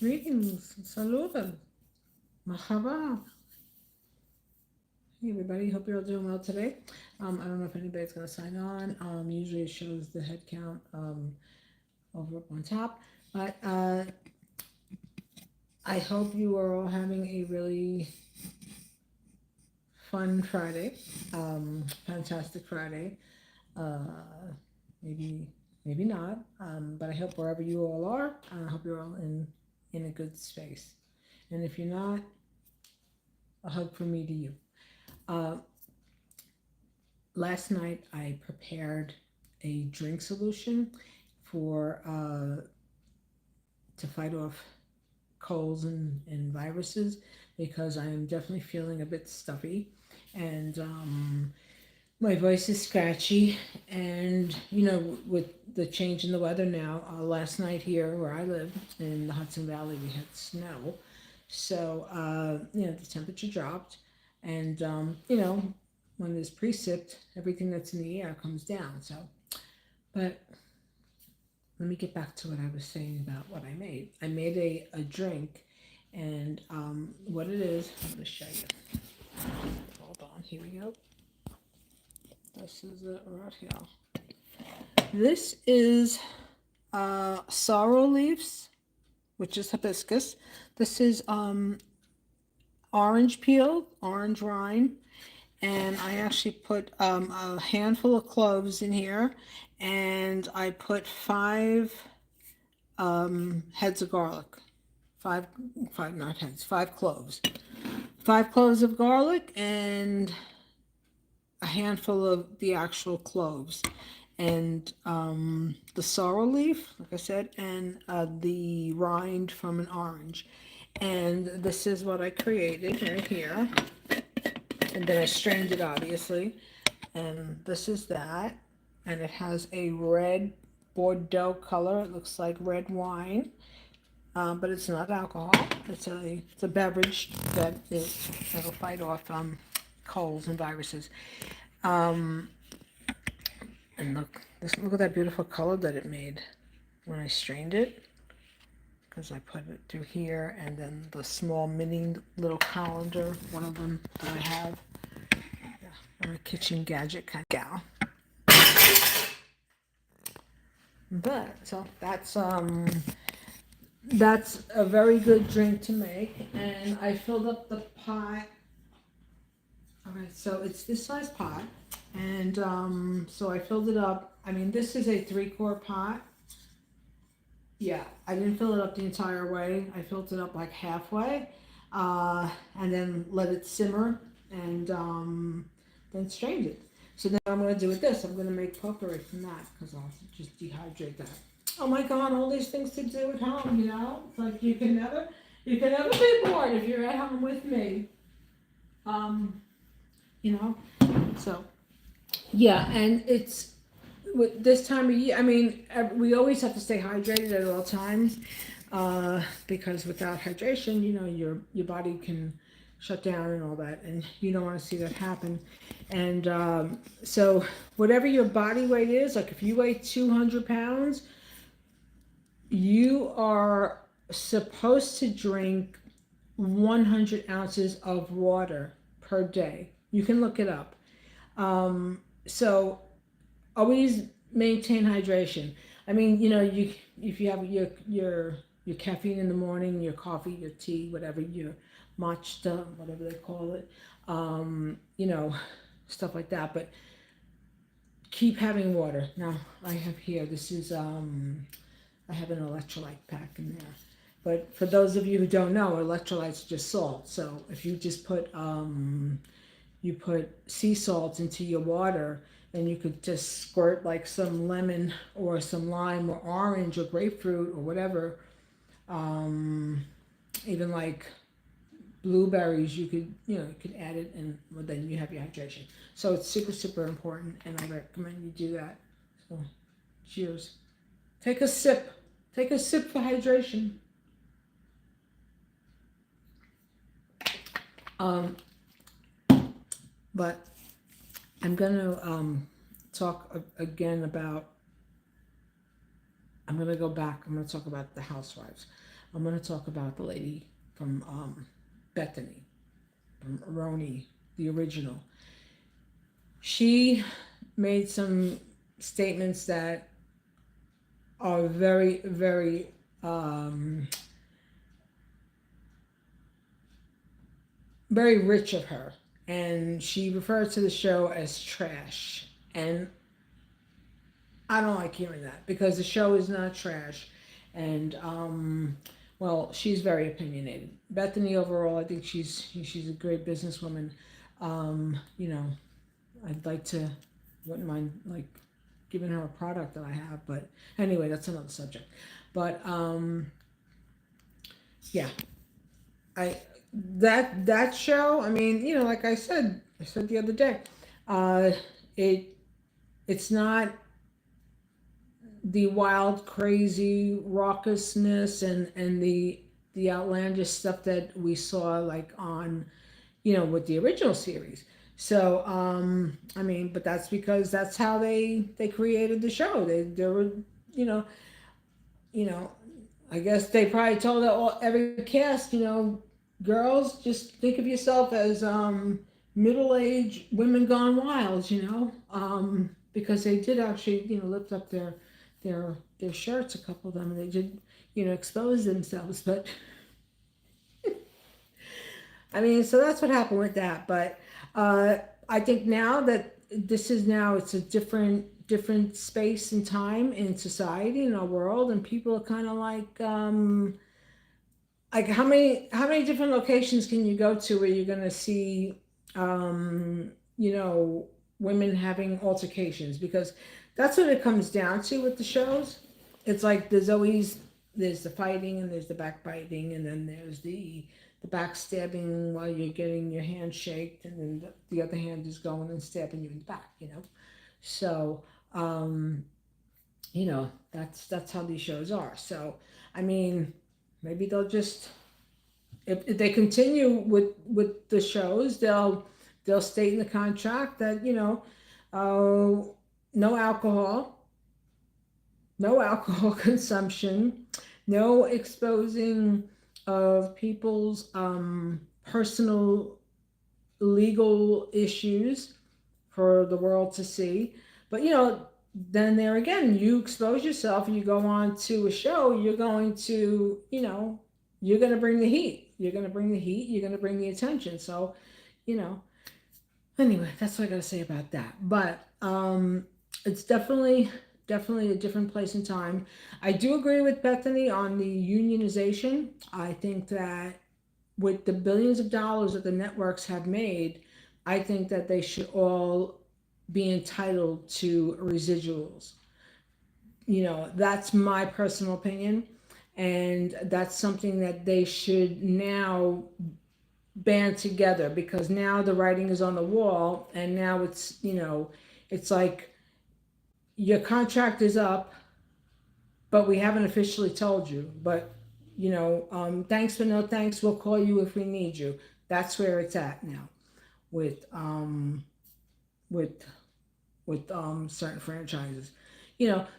Greetings, saludos, mahaba. Hey everybody, hope you're all doing well today. I don't know if anybody's going to sign on. Usually it shows the head count over up on top. But I hope you are all having a really fun Friday, fantastic Friday. Uh, maybe, maybe not, but I hope wherever you all are, I hope you're all in a good space. And if you're not, a hug from me to you. Uh, Last night I prepared a drink solution for to fight off colds and viruses because I am definitely feeling a bit stuffy and my voice is scratchy. And with the change in the weather now, last night here where I live in the Hudson Valley we had snow, so the temperature dropped, and when there's precip, everything that's in the air comes down. So, but let me get back to what I was saying about what I made. I made a drink, and what it is, I'm going to show you. Hold on, here we go. This is it right here. This is sorrel leaves, which is hibiscus. This is orange peel, orange rind, and I actually put a handful of cloves in here, and I put five heads of garlic, five not heads, five cloves of garlic, and a handful of the actual cloves, and the sorrel leaf, like I said, and the rind from an orange. And this is what I created right here. And then I strained it, obviously. And this is that. And it has a red Bordeaux color. It looks like red wine. But it's not alcohol. It's a beverage that'll fight off colds and viruses. And look at that beautiful color that it made when I strained it. Because I put it through here, and then the small mini little colander, one of them that I have. Yeah, I'm a kitchen gadget kind of gal. But so that's a very good drink to make, and I filled up the pot. All right, so it's this size pot, and so I filled it up. I mean, this is a 3-quart pot. Yeah, I didn't fill it up the entire way. I filled it up like halfway, and then let it simmer, and then strained it. So then what I'm going to do with this, I'm going to make potpourri from that, because I'll just dehydrate that. Oh my God, all these things to do at home, It's like you can never be bored if you're at home with me. So yeah, and it's with this time of year. I mean, we always have to stay hydrated at all times, because without hydration, your body can shut down and all that, and you don't want to see that happen. And so whatever your body weight is, like if you weigh 200 pounds, you are supposed to drink 100 ounces of water per day. You can look it up. So always maintain hydration. I mean, if you have your caffeine in the morning, your coffee, your tea, whatever, your matcha, whatever they call it, stuff like that. But keep having water. Now I have here. This is I have an electrolyte pack in there. But for those of you who don't know, electrolytes are just salt. So if you just put sea salt into your water, and you could just squirt like some lemon or some lime or orange or grapefruit or whatever, even like blueberries, you could add it, and well, then you have your hydration. So it's super important, and I recommend you do that. So cheers. Take a sip for hydration. But I'm going to talk again about, I'm going to go back, I'm going to talk about the Housewives. I'm going to talk about the lady from Bethany, from Roni, the original. She made some statements that are very, very very rich of her. And she referred to the show as trash. And I don't like hearing that because the show is not trash. And well, she's very opinionated. Bethany overall, I think she's a great businesswoman. You know, I'd like to, wouldn't mind like giving her a product that I have, but anyway, that's another subject. But yeah, I that show. I mean, like I said the other day, uh, it it's not the wild, crazy raucousness and the outlandish stuff that we saw like on with the original series. So I mean, but that's because that's how they created the show. They were you know you know I guess they probably told every cast, girls, just think of yourself as middle-aged women gone wild, because they did actually, lift up their shirts, a couple of them, and they did, expose themselves. But I mean, so that's what happened with that. But I think now that it's a different space and time in society in our world, and people are kind of like how many different locations can you go to where you're gonna see you know women having altercations, because that's what it comes down to with the shows. It's like there's the fighting, and there's the backbiting, and then there's the backstabbing while you're getting your hand shaked, and then the other hand is going and stabbing you in the back. So that's how these shows are. So I mean, maybe they'll just, if they continue with the shows, they'll state in the contract that no alcohol, no alcohol consumption, no exposing of people's personal legal issues for the world to see. But then there again, you expose yourself and you go on to a show, you're going to bring the heat. You're going to bring the heat. You're going to bring the attention. So, you know, anyway, that's what I got to say about that. But it's definitely a different place and time. I do agree with Bethany on the unionization. I think that with the billions of dollars that the networks have made, I think that they should all be entitled to residuals. That's my personal opinion. And that's something that they should now band together, because now the writing is on the wall, and now it's like your contract is up, but we haven't officially told you. But thanks for no thanks. We'll call you if we need you. That's where it's at now with with certain franchises.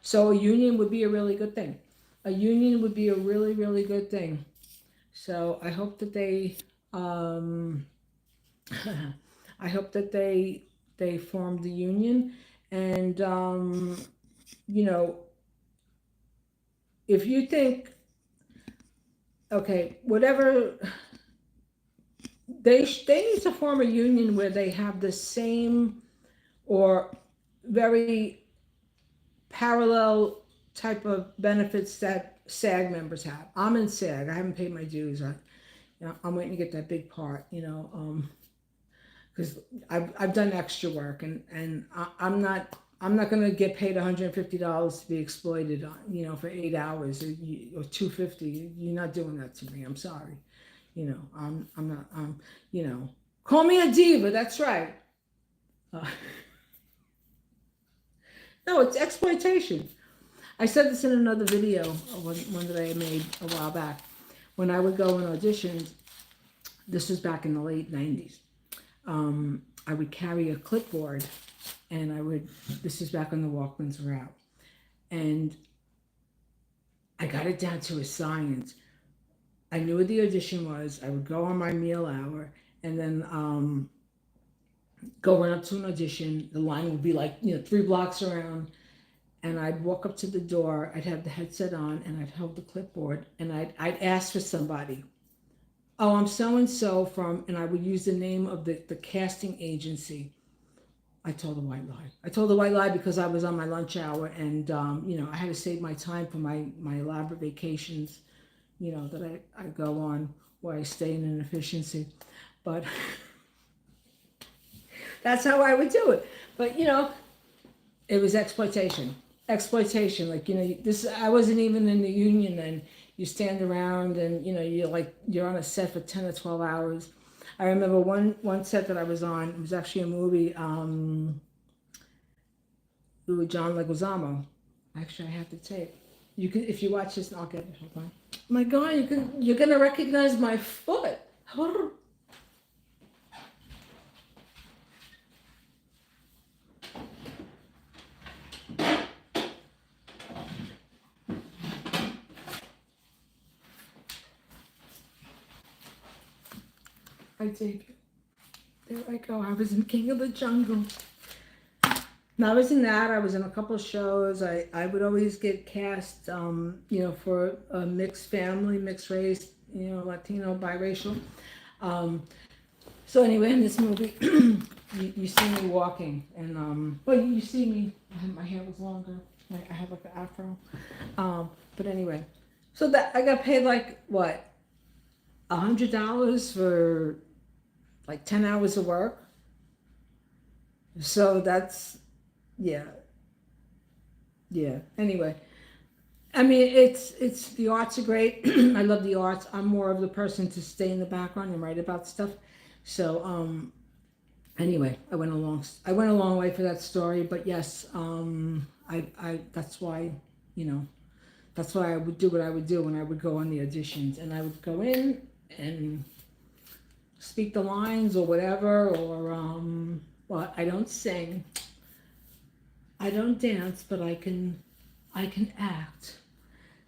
So a union would be a really good thing. A union would be a really, really good thing. So I hope that I hope that they form the union. And you know if you think, okay, whatever, they need to form a union where they have the same or very parallel type of benefits that SAG members have. I'm in SAG. I haven't paid my dues. I'm waiting to get that big part. Because I've done extra work, and I'm not going to get paid $150 to be exploited for 8 hours, or $250. You're not doing that to me. I'm sorry. I'm not. Call me a diva. That's right. Uh, no, it's exploitation. I said this in another video, one that I made a while back. When I would go in auditions, this was back in the late 90s. I would carry a clipboard, and this is back when the Walkmans were out. And I got it down to a science. I knew what the audition was. I would go on my meal hour and then go run up to an audition. The line would be like, 3 blocks around. And I'd walk up to the door. I'd have the headset on and I'd hold the clipboard and I'd ask for somebody. Oh, I'm so and so from, and I would use the name of the casting agency. I told a white lie. I told a white lie because I was on my lunch hour and, I had to save my time for my elaborate vacations, that I go on where I stay in inefficiency. But that's how I would do it. But, it was exploitation. Exploitation. Like, this, I wasn't even in the union then. You stand around and, you're on a set for 10 or 12 hours. I remember one set that I was on, it was actually a movie, with John Leguizamo. Actually, I have the tape. You can, if you watch this, I'll get it. Hold on. Oh my God, you're gonna recognize my foot. I take it. There I go. I was in King of the Jungle. Now, I was in that. I was in a couple of shows. I would always get cast, for a mixed family, mixed race, Latino, biracial. Um, so anyway, in this movie, you see me walking, and well, you see me. My hair was longer. I had like an afro. But anyway, so that I got paid like what, $100 for like 10 hours of work. So that's, yeah, yeah. Anyway, I mean, it's the arts are great. I love the arts. I'm more of the person to stay in the background and write about stuff. So anyway, I went a long way for that story. But yes, I that's why, you know that's why I would do what I would do when I would go on the auditions, and I would go in and speak the lines or whatever, or well, I don't sing, I don't dance, but I can act.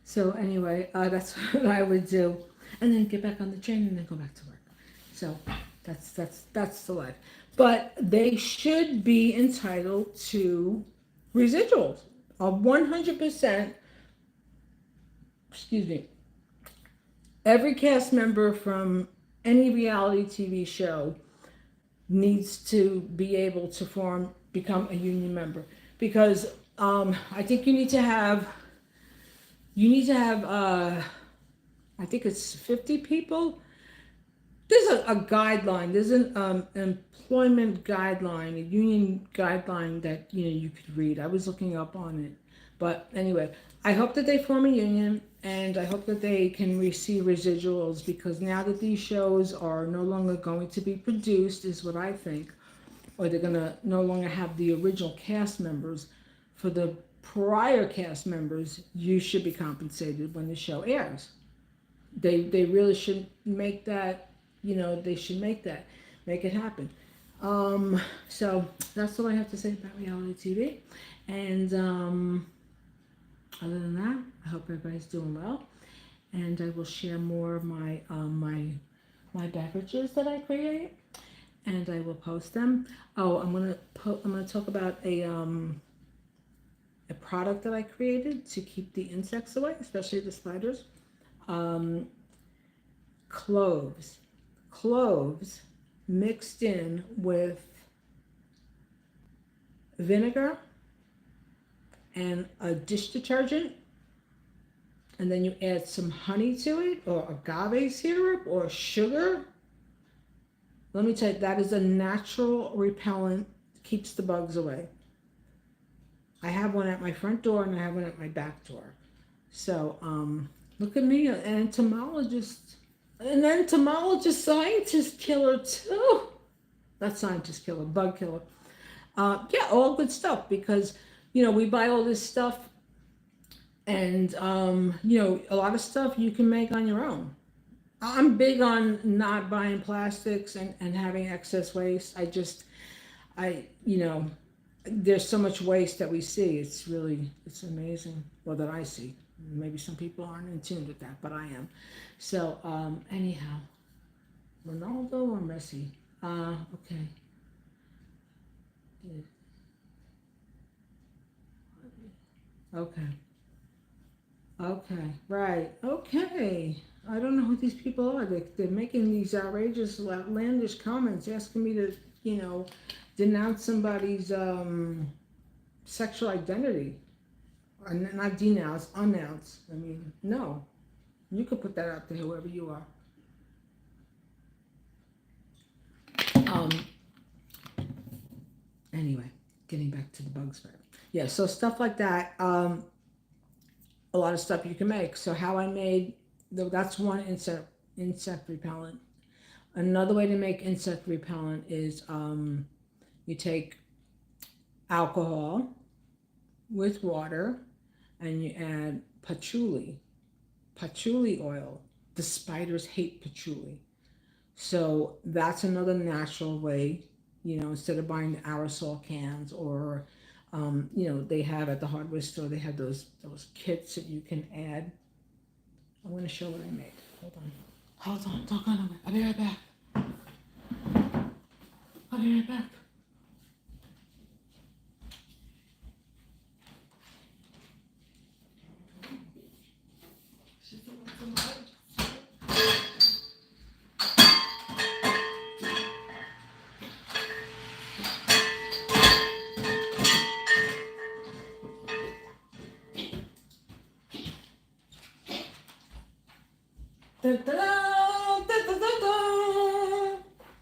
So anyway, that's what I would do, and then get back on the train and then go back to work. So that's the life. But they should be entitled to residuals. A 100%. Excuse me. Every cast member from any reality TV show needs to be able to become a union member, because I think you need to have I think it's 50 people. There's a guideline. There's an employment guideline, a union guideline that you could read. I was looking up on it, but anyway, I hope that they form a union, and I hope that they can receive residuals, because now that these shows are no longer going to be produced, is what I think, or they're gonna no longer have the original cast members. For the prior cast members, you should be compensated when the show airs. They really should make that. They should make it happen. So that's all I have to say about reality TV. And other than that, I hope everybody's doing well. And I will share more of my beverages that I create, and I will post them. Oh, I'm gonna talk about a product that I created to keep the insects away, especially the spiders. Um, cloves, cloves mixed in with vinegar and a dish detergent, and then you add some honey to it, or agave syrup, or sugar. Let me tell you, that is a natural repellent, keeps the bugs away. I have one at my front door and I have one at my back door. So look at me, an entomologist, scientist killer too. Not scientist killer, bug killer. Yeah, all good stuff, because we buy all this stuff, and a lot of stuff you can make on your own. I'm big on not buying plastics and having excess waste. I there's so much waste that we see. It's amazing. Well, that I see. Maybe some people aren't in tune with that, but I am. So, anyhow, Ronaldo or Messi? Okay. Okay. Okay. Right. Okay. I don't know who these people are. They're making these outrageous, outlandish comments, asking me to, you know, denounce somebody's sexual identity. Or not denounce, announce. I mean, no. You could put that out to whoever you are. Um, anyway, getting back to the bugs fire. Yeah, so stuff like that. A lot of stuff you can make. So how I made, that's one insect repellent. Another way to make insect repellent is you take alcohol with water and you add patchouli oil. The spiders hate patchouli. So that's another natural way, instead of buying the aerosol cans or, they have at the hardware store, they have those kits that you can add. I'm going to show what I made. Hold on, don't go nowhere. I'll be right back. I'll be right back.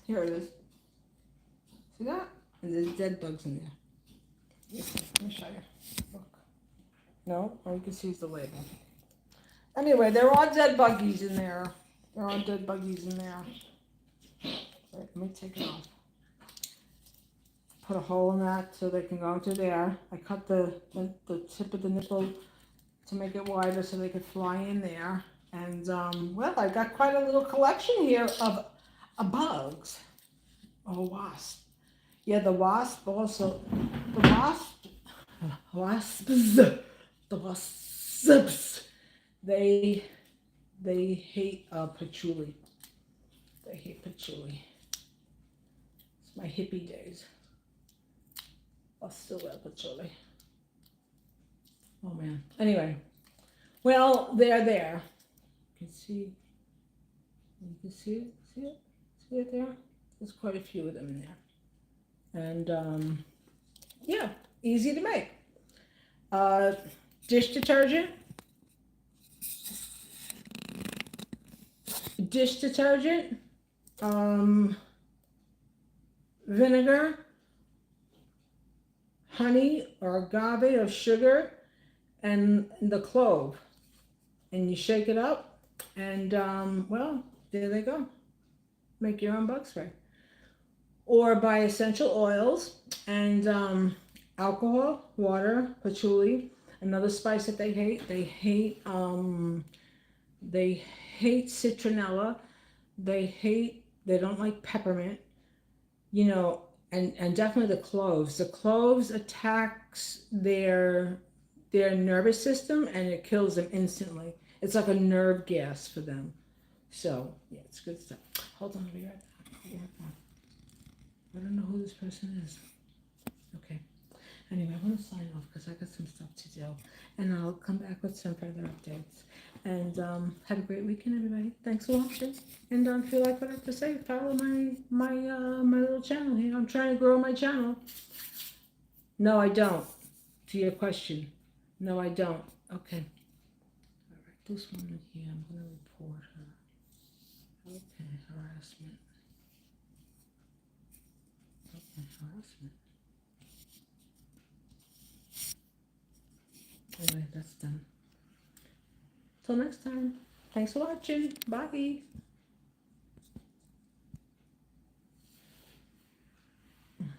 Here it is. See that? And there's dead bugs in there. Let me show you. Look. No? All you can see is the label. Anyway, there are dead buggies in there. Right, let me take it off. Put a hole in that so they can go into there. I cut the tip of the nipple to make it wider so they could fly in there. And, well, I got quite a little collection here of bugs. Oh, wasp. Yeah, the wasp also. Wasps. The wasps. They hate patchouli. They hate patchouli. It's my hippie days. I'll still wear patchouli. Oh man. Anyway, well, they're there. You can see. You can see it. See it? See it there? There's quite a few of them in there. And yeah, easy to make. Dish detergent. Vinegar, honey or agave or sugar, and the clove. And you shake it up, and well, there they go. Make your own bug spray. Or buy essential oils and alcohol, water, patchouli. Another spice that they hate. They hate citronella. They don't like peppermint. And definitely the cloves. The cloves attacks their nervous system and it kills them instantly. It's like a nerve gas for them. So yeah, it's good stuff. Hold on, I'll be right back. I don't know who this person is. Okay. Anyway, I want to sign off because I got some stuff to do, and I'll come back with some further updates. And have a great weekend, everybody. Thanks for watching. And if you like what I have to say, follow my little channel here. I'm trying to grow my channel. No, I don't. To your question, no, I don't. Okay. All right, this one here, I'm going to report her. Okay, harassment. Okay, harassment. Anyway, that's done. Till next time. Thanks for watching. Bye.